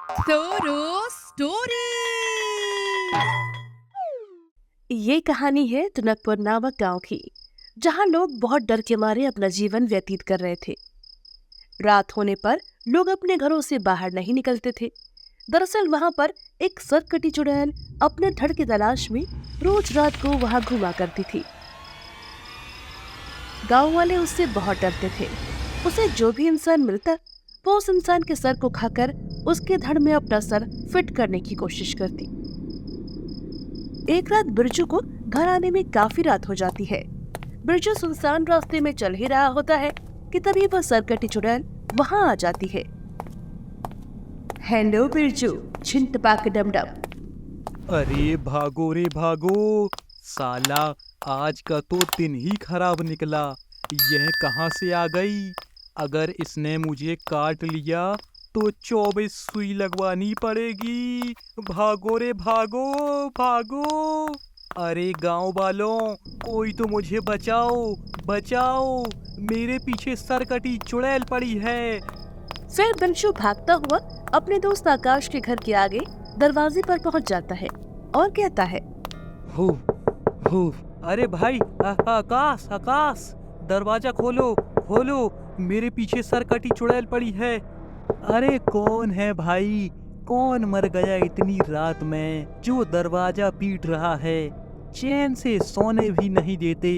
Toro story. ये कहानी है टनकपुर नामक गांव की, जहां लोग बहुत डर के मारे अपना जीवन व्यतीत कर रहे थे। रात होने पर लोग अपने घरों से बाहर नहीं निकलते थे। दरअसल वहां पर एक सरकटी चुड़ैल अपने धड़ की तलाश में रोज रात को वहां घुमा करती थी। गांव वाले उससे बहुत डरते थे। उसे जो भी इंसान मिलता, वो उस इंसान के सर को खाकर उसके धड़ में अपना सर फिट करने की कोशिश करती। एक रात बिरजू को घर आने में काफी रात हो जाती है। बिरजू सुनसान रास्ते में चल ही रहा होता है कि तभी वह सरकटी चुड़ैल वहां आ जाती है। हेलो बिरजू, छिन टपाक डम डम। अरे भागो रे भागो, साला आज का तो दिन ही खराब निकला। यह कहाँ से आ गई? अगर इसने मुझे काट लिया तो 24 सुई लगवानी पड़ेगी। भागो रे भागो भागो। अरे गांव वालों, कोई तो मुझे बचाओ बचाओ, मेरे पीछे सरकटी चुड़ैल पड़ी है। फिर बिरजू भागता हुआ अपने दोस्त आकाश के घर के आगे दरवाजे पर पहुंच जाता है और कहता है, हो हो। अरे भाई, आकाश आकाश, दरवाजा खोलो खोलो, मेरे पीछे सरकटी चुड़ैल पड़ी है। अरे कौन है भाई? कौन मर गया इतनी रात में जो दरवाजा पीट रहा है? चैन से सोने भी नहीं देते।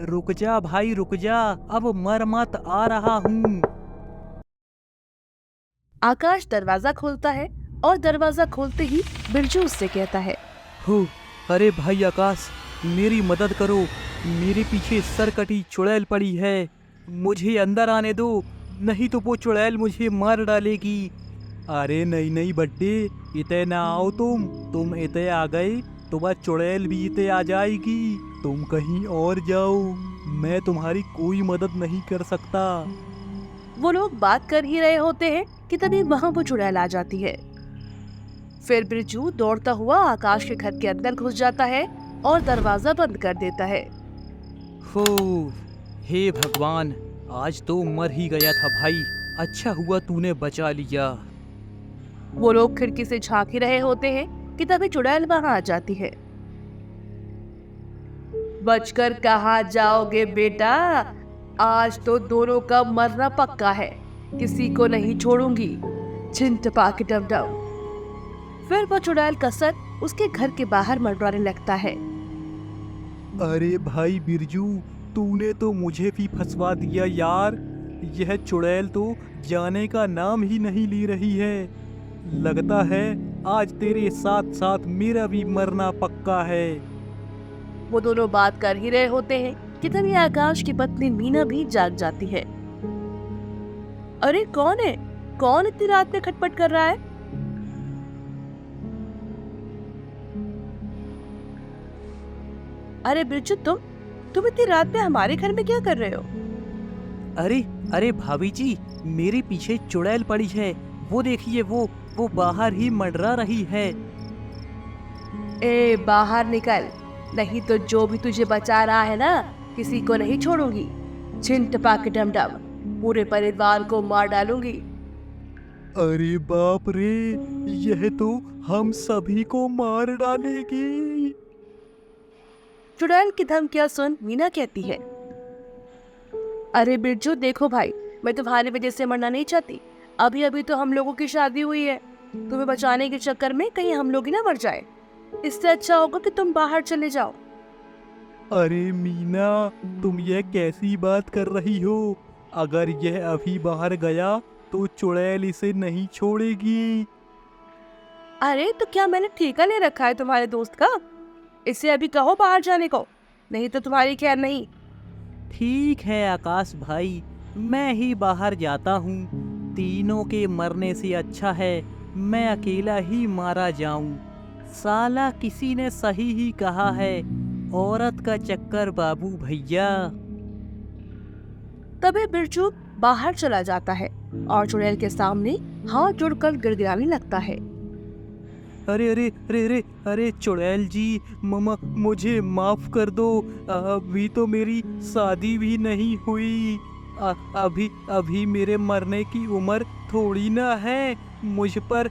रुक जा भाई रुक जा, अब मर मत, आ रहा हूँ। आकाश दरवाजा खोलता है और दरवाजा खोलते ही बिरजू उससे कहता है, हो, अरे भाई आकाश, मेरी मदद करो, मेरे पीछे सरकटी चुड़ैल पड़ी है। मुझे अंदर आने दो, नहीं तो वो चुड़ैल मुझे मार डालेगी। अरे नहीं नहीं बड्डे, इते ना आओ, तुम इते आ गए तो वह चुड़ैल भी इते आ जाएगी। तुम कहीं और जाओ, मैं तुम्हारी कोई मदद नहीं कर सकता। वो लोग बात कर ही रहे होते हैं कि तभी वहां वो चुड़ैल आ जाती है। फिर बिरजू दौड़ता हुआ आकाश के घर के अंदर घुस जाता है और दरवाजा बंद कर देता है। हो, हे भगवान, आज तो मर ही गया था भाई। अच्छा हुआ तूने बचा लिया। वो लोग खिड़की से झांक ही रहे होते हैं कि तभी चुड़ैल वहां आ जाती है। बचकर कहाँ जाओगे बेटा, आज तो दोनों का मरना पक्का है, किसी को नहीं छोड़ूंगी। छिन टपाक डम डम। फिर वो चुड़ैल का सर उसके घर के बाहर मंडराने लगता है। अरे भाई बिरजू, तूने तो मुझे भी फंसवा दिया यार। यह चुड़ैल तो जाने का नाम ही नहीं ले रही है। लगता है आज तेरे साथ साथ मेरा भी मरना पक्का है। वो दोनों बात कर ही रहे होते हैं कि तभी आकाश की पत्नी मीना भी जाग जाती है। अरे कौन है? कौन इतनी रात में खटपट कर रहा है? अरे बिरजू, तुम इतनी रात में हमारे घर में क्या कर रहे हो? अरे अरे भाभी जी, मेरे पीछे चुड़ैल पड़ी है। वो देखिए, वो बाहर ही मंडरा रही है। ए बाहर निकल, नहीं तो जो भी तुझे बचा रहा है ना, किसी को नहीं छोड़ूंगी। छिन टपाक डम डम, पूरे परिवार को मार डालूंगी। अरे बाप रे, यह तो हम सभी को मार डालेगी। चुड़ैल की धमकियां सुन मीना कहती है, अरे बिरजू देखो भाई, मैं तुम्हारी वजह से मरना नहीं चाहती। अभी अभी तो हम लोगों की शादी हुई है। तुम्हें बचाने के चक्कर में कहीं हम लोग ही ना मर जाए। इससे अच्छा होगा कि तुम बाहर चले जाओ। अरे मीना, तुम यह कैसी बात कर रही हो? अगर यह अभी बाहर गया तो चुड़ैल इसे नहीं छोड़ेगी। अरे तो क्या मैंने ठेका ले रखा है तुम्हारे दोस्त का? इसे अभी कहो बाहर जाने को, नहीं तो तुम्हारी खैर नहीं। ठीक है आकाश भाई, मैं ही बाहर जाता हूँ। तीनों के मरने से अच्छा है मैं अकेला ही मारा जाऊं। साला किसी ने सही ही कहा है, औरत का चक्कर बाबू भैया। तभी बिरजू बाहर चला जाता है और चुड़ैल के सामने हाथ जोड़कर गिड़गिड़ाने लगता है। अरे अरे अरे अरे अरे चुड़ैल जी, ममा मुझे माफ कर दो। अभी तो मेरी शादी भी नहीं हुई। अभी अभी मेरे मरने की उम्र थोड़ी ना है। मुझ पर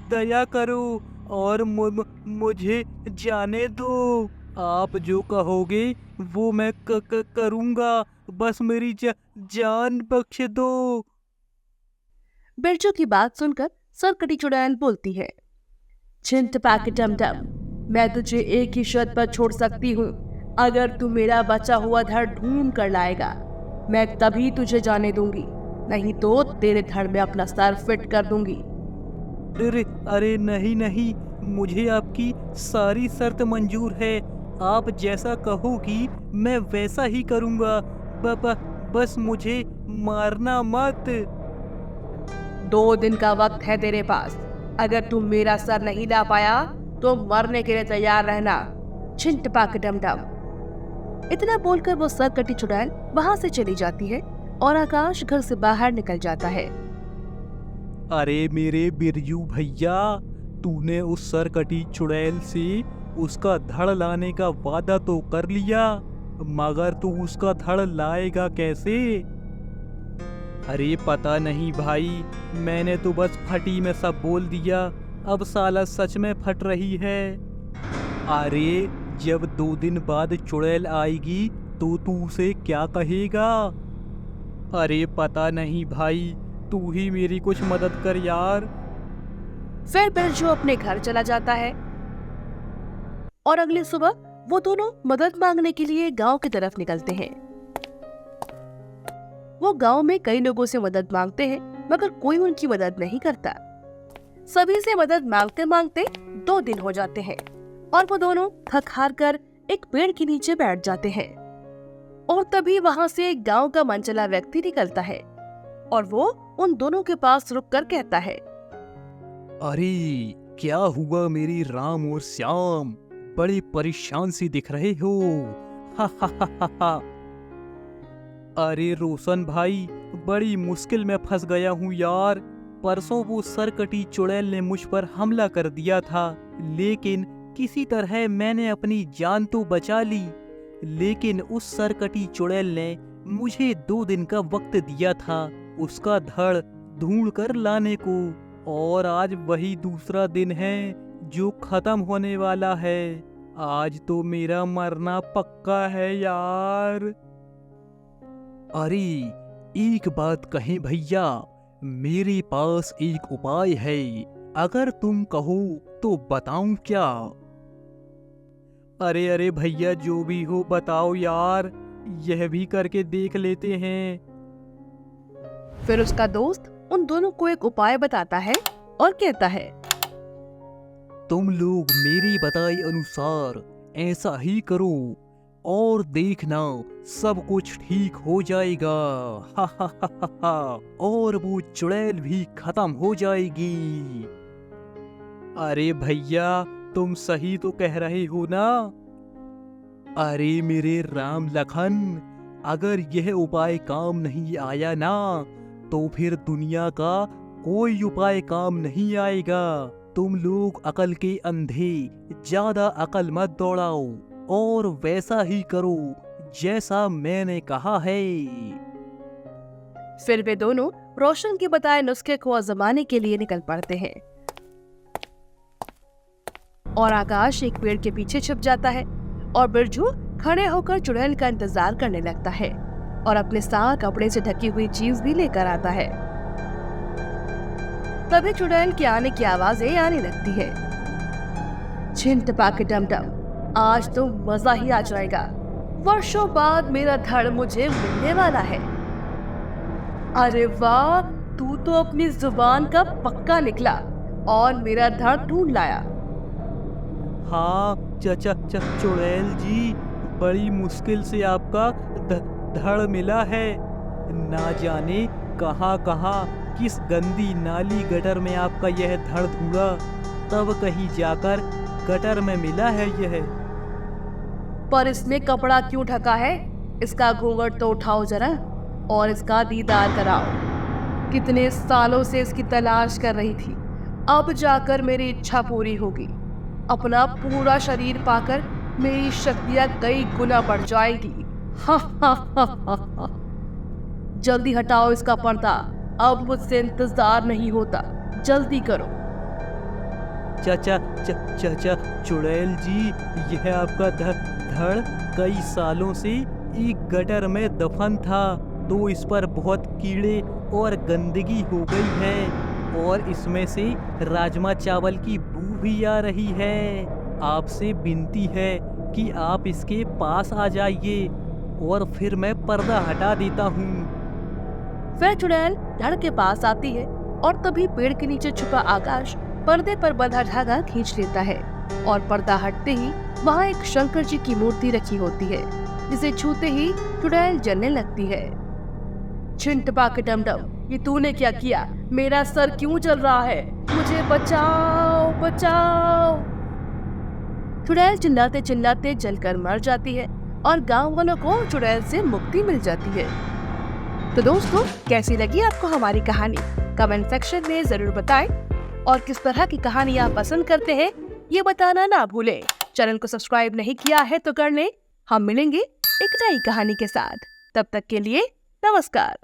दया करो और मुझे जाने दो। आप जो कहोगे वो मैं करूँगा, बस मेरी जान बख्श दो। बिरजू की बात सुनकर सरकटी चुड़ैल बोलती है, छिंट पाके डम डम, मैं तुझे एक ही शर्त पर छोड़ सकती हूँ। अगर तू मेरा बचा हुआ धड़ ढूंढ कर लाएगा, मैं तभी तुझे जाने दूंगी, नहीं तो तेरे धड़ में अपना सर फिट कर दूंगी। अरे अरे नहीं नहीं, मुझे आपकी सारी शर्त मंजूर है। आप जैसा कहोगी मैं वैसा ही करूँगा। बस मुझे मारना मत। 2 दिन का वक्त है तेरे पास। अगर तू मेरा सर नहीं ला पाया तो मरने के लिए तैयार रहना। छिंट पाक डम डम। इतना बोलकर वो सरकटी चुड़ैल वहां से चली जाती है और आकाश घर से बाहर निकल जाता है। अरे मेरे बिरजू भैया, तूने उस सरकटी चुड़ैल से उसका धड़ लाने का वादा तो कर लिया, मगर तू उसका धड़ लाएगा कैसे? अरे पता नहीं भाई, मैंने तो बस फटी में सब बोल दिया, अब साला सच में फट रही है। अरे जब 2 दिन बाद चुड़ैल आएगी तो तू उसे क्या कहेगा? अरे पता नहीं भाई, तू ही मेरी कुछ मदद कर यार। फिर बिरजू अपने घर चला जाता है और अगली सुबह वो दोनों मदद मांगने के लिए गांव की तरफ निकलते हैं। वो गांव में कई लोगों से मदद मांगते हैं, मगर कोई उनकी मदद नहीं करता। सभी से मदद मांगते मांगते 2 दिन हो जाते हैं और वो दोनों थक हार कर एक पेड़ के नीचे बैठ जाते हैं। और तभी वहां से एक गांव का मनचला व्यक्ति निकलता है और वो उन दोनों के पास रुककर कहता है, अरे क्या हुआ मेरी राम और श्याम, बड़े परेशान सी दिख रहे हो। हा हा हा हा हा। अरे रोशन भाई, बड़ी मुश्किल में फंस गया हूँ यार। परसों वो सरकटी चुड़ैल ने मुझ पर हमला कर दिया था, लेकिन किसी तरह मैंने अपनी जान तो बचा ली। लेकिन उस सरकटी चुड़ैल ने मुझे 2 दिन का वक्त दिया था उसका धड़ ढूंढ कर लाने को, और आज वही दूसरा दिन है जो खत्म होने वाला है। आज तो मेरा मरना पक्का है यार। अरे एक बात कहें भैया, मेरे पास एक उपाय है, अगर तुम कहो तो बताऊं क्या? अरे अरे भैया, जो भी हो बताओ यार, यह भी करके देख लेते हैं। फिर उसका दोस्त उन दोनों को एक उपाय बताता है और कहता है, तुम लोग मेरी बताई अनुसार ऐसा ही करो और देखना सब कुछ ठीक हो जाएगा। हा हा हा हा हा। और वो चुड़ैल भी खत्म हो जाएगी। अरे भैया, तुम सही तो कह रहे हो ना? अरे मेरे राम लखन, अगर यह उपाय काम नहीं आया ना, तो फिर दुनिया का कोई उपाय काम नहीं आएगा। तुम लोग अकल के अंधे ज्यादा अकल मत दौड़ाओ और वैसा ही करो जैसा मैंने कहा है। फिर वे दोनों रोशन के बताए नुस्खे को आजमाने के लिए निकल पड़ते हैं और आकाश एक पेड़ के पीछे छुप जाता है और बिरजू खड़े होकर चुड़ैल का इंतजार करने लगता है और अपने साथ कपड़े से ढकी हुई चीज भी लेकर आता है। तभी चुड़ैल के आने की आवाजें आने लगती है। छिन टपाके डम डम, आज तो मजा ही आ जाएगा। वर्षों बाद मेरा धड़ मुझे मिलने वाला है। अरे वाह, तू तो अपनी जुबान का पक्का निकला और मेरा धड़ ढूंढ लाया। हाँ चाचा चुड़ैल जी, बड़ी मुश्किल से आपका धड़ मिला है। ना जाने कहाँ कहाँ किस गंदी नाली गटर में आपका यह धड़ ढूंढा, तब कहीं जाकर गटर में मिला है यह। पर इसमें कपड़ा क्यों ढका है? इसका घूंघट तो उठाओ जरा और इसका दीदार कराओ। कितने सालों से इसकी तलाश कर रही थी, अब जाकर मेरी इच्छा पूरी होगी। अपना पूरा शरीर पाकर मेरी शक्तियां कई गुना बढ़ जाएगी। हा हा हा हा हा। जल्दी हटाओ इसका पर्दा, अब मुझसे इंतजार नहीं होता। जल्दी करो। चाचा चाचा चुड़ैल जी, यह आपका धड़ कई सालों से एक गटर में दफन था, तो इस पर बहुत कीड़े और गंदगी हो गई है और इसमें से राजमा चावल की बू भी आ रही है। आपसे विनती है कि आप इसके पास आ जाइए और फिर मैं पर्दा हटा देता हूँ। फिर चुड़ैल धड़ के पास आती है और तभी पेड़ के नीचे छुपा आकाश पर्दे पर बंधा धागा खींच लेता है और पर्दा हटते ही वहाँ एक शंकर जी की मूर्ति रखी होती है, जिसे छूते ही चुड़ैल जलने लगती है। छिंटपा के डमडम, ये तूने क्या किया? मेरा सर क्यों जल रहा है? मुझे बचाओ बचाओ। चुड़ैल चिल्लाते चिल्लाते जलकर मर जाती है और गांव वालों को चुड़ैल से मुक्ति मिल जाती है। तो दोस्तों, कैसी लगी आपको हमारी कहानी? कमेंट सेक्शन में जरूर बताएं और किस तरह की कहानी आप पसंद करते हैं ये बताना ना भूलें। चैनल को सब्सक्राइब नहीं किया है तो कर लें। हम मिलेंगे एक नई कहानी के साथ। तब तक के लिए नमस्कार।